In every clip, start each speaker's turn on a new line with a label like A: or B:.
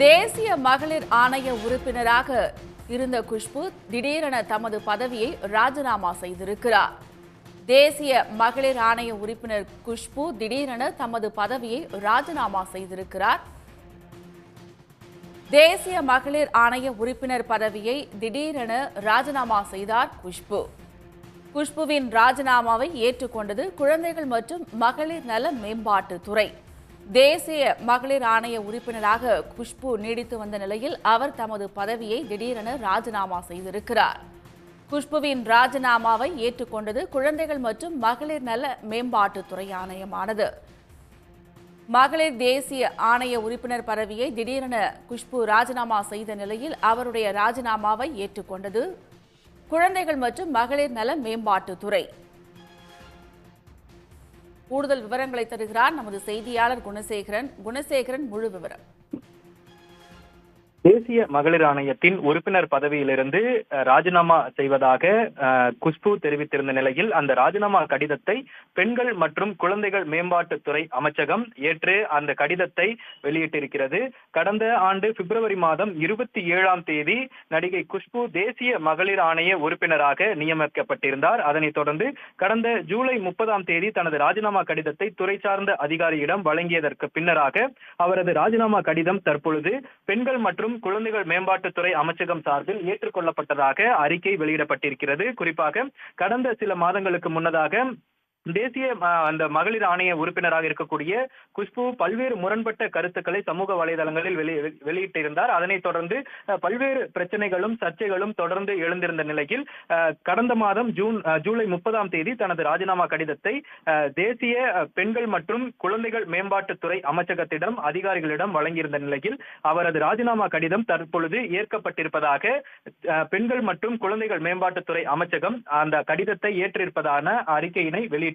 A: தேசிய மகளிர் ஆணைய உறுப்பினராக இருந்த குஷ்பு திடீரென தமது பதவியை ராஜினாமா செய்திருக்கிறார். தேசிய மகளிர் ஆணைய உறுப்பினர் குஷ்பு திடீரென தமது பதவியை ராஜினாமா செய்திருக்கிறார். தேசிய மகளிர் ஆணைய உறுப்பினர் பதவியை திடீரென ராஜினாமா செய்தார் குஷ்பு. குஷ்புவின் ராஜினாமாவை ஏற்றுக்கொண்டது குழந்தைகள் மற்றும் மகளிர் நல மேம்பாட்டுத்துறை. தேசிய மகளிர் ஆணைய உறுப்பினராக குஷ்பு நீடித்து வந்த நிலையில் அவர் தமது பதவியை திடீரென ராஜினாமா செய்திருக்கிறார். குஷ்புவின் ராஜினாமாவை ஏற்றுக்கொண்டது குழந்தைகள் மற்றும் மகளிர் நல மேம்பாட்டுத்துறை ஆணையமானது. மகளிர் தேசிய ஆணைய உறுப்பினர் பதவியை திடீரென குஷ்பு ராஜினாமா செய்த நிலையில் அவருடைய ராஜினாமாவை ஏற்றுக்கொண்டது குழந்தைகள் மற்றும் மகளிர் நல மேம்பாட்டுத்துறை. கூடுதல் விவரங்களை தருகிறார் நமது செய்தியாளர் குணசேகரன். முழு விவரம்.
B: தேசிய மகளிர் ஆணையத்தின் உறுப்பினர் பதவியிலிருந்து ராஜினாமா செய்வதாக குஷ்பு தெரிவித்திருந்த நிலையில் அந்த ராஜினாமா கடிதத்தை பெண்கள் மற்றும் குழந்தைகள் மேம்பாட்டுத்துறை அமைச்சகம் ஏற்று அந்த கடிதத்தை வெளியிட்டிருக்கிறது. கடந்த ஆண்டு பிப்ரவரி மாதம் 27ஆம் தேதி நடிகை குஷ்பு தேசிய மகளிர் ஆணைய உறுப்பினராக நியமிக்கப்பட்டிருந்தார். அதனைத் தொடர்ந்து கடந்த ஜூலை 30ஆம் தேதி தனது ராஜினாமா கடிதத்தை துறை சார்ந்த அதிகாரியிடம் வழங்கியதற்கு பின்னராக அவரது ராஜினாமா கடிதம் தற்பொழுது பெண்கள் மற்றும் குழந்தைகள் மேம்பாட்டுத்துறை அமைச்சகம் சார்பில் ஏற்றுக்கொள்ளப்பட்டதாக அறிக்கை வெளியிடப்பட்டிருக்கிறது. குறிப்பாக கடந்த சில மாதங்களுக்கு முன்னதாக தேசிய அந்த மகளிர் ஆணைய உறுப்பினராக இருக்கக்கூடிய குஷ்பு பல்வேறு முரண்பட்ட கருத்துக்களை சமூக வலைதளங்களில் வெளியிட்டிருந்தார். அதனைத் தொடர்ந்து பல்வேறு பிரச்சனைகளும் சர்ச்சைகளும் தொடர்ந்து எழுந்திருந்த நிலையில் கடந்த மாதம் ஜூலை 30ஆம் தேதி தனது ராஜினாமா கடிதத்தை தேசிய பெண்கள் மற்றும் குழந்தைகள் மேம்பாட்டுத்துறை அமைச்சகத்திடம் அதிகாரிகளிடம் வழங்கியிருந்த நிலையில் அவரது ராஜினாமா கடிதம் தற்பொழுது ஏற்கப்பட்டிருப்பதாக பெண்கள் மற்றும் குழந்தைகள் மேம்பாட்டுத்துறை அமைச்சகம் அந்த கடிதத்தை ஏற்றிருப்பதான அறிக்கையினை வெளியிட்டிருக்கிறது.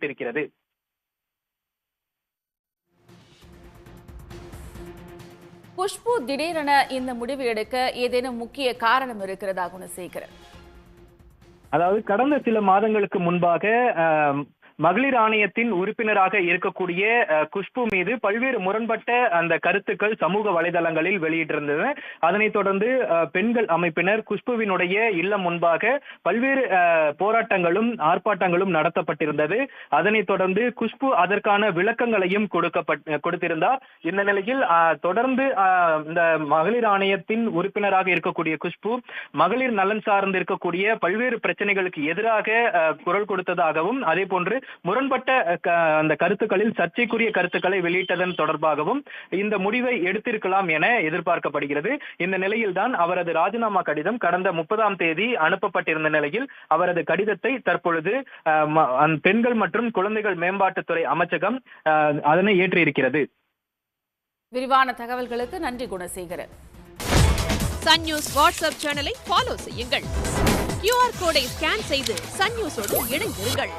A: குஷ்பு திடீரென இந்த முடிவு எடுக்க ஏதேனும் முக்கிய காரணம் இருக்கிறதா குணசேகரன்?
B: அதாவது கடந்த சில மாதங்களுக்கு முன்பாக மகளிர் ஆணையத்தின் உறுப்பினராக இருக்கக்கூடிய குஷ்பு மீது பல்வேறு முரண்பட்ட அந்த கருத்துக்கள் சமூக வலைதளங்களில் வெளியிட்டிருந்தது. அதனைத் தொடர்ந்து பெண்கள் அமைப்பினர் குஷ்புவினுடைய இல்லம் முன்பாக பல்வேறு போராட்டங்களும் ஆர்ப்பாட்டங்களும் நடத்தப்பட்டிருந்தது. அதனைத் தொடர்ந்து குஷ்பு அதற்கான விளக்கங்களையும் கொடுத்திருந்தார். இந்த நிலையில் தொடர்ந்து இந்த மகளிர் ஆணையத்தின் உறுப்பினராக இருக்கக்கூடிய குஷ்பு மகளிர் நலன் சார்ந்து இருக்கக்கூடிய பல்வேறு பிரச்சனைகளுக்கு எதிராக குரல் கொடுத்ததாகவும் அதே போன்று முரண்பட்ட அந்த கருத்துக்களில் சர்ச்சைக்குரிய கருத்துக்களை வெளியிட்டதன் தொடர்பாகவும் இந்த முடிவை எடுத்திருக்கலாம் என எதிர்பார்க்கப்படுகிறது. இந்த நிலையில்தான் அவரது ராஜினாமா கடிதம் கடந்த 30ஆம் தேதி அனுப்பப்பட்டிருந்த நிலையில் அவரது கடிதத்தை தற்பொழுது பெண்கள் மற்றும் குழந்தைகள் மேம்பாட்டுத்துறை அமைச்சகம் அதனை ஏற்றிருக்கிறது.
A: விரிவான தகவல்களுக்கு நன்றி குணசேகரன்.
C: சன் நியூஸ் வாட்ஸ்அப் சேனலை ஃபாலோ செய்யுங்கள். QR கோடை ஸ்கேன் செய்து சன் நியூஸோடு இணைந்திருங்கள்.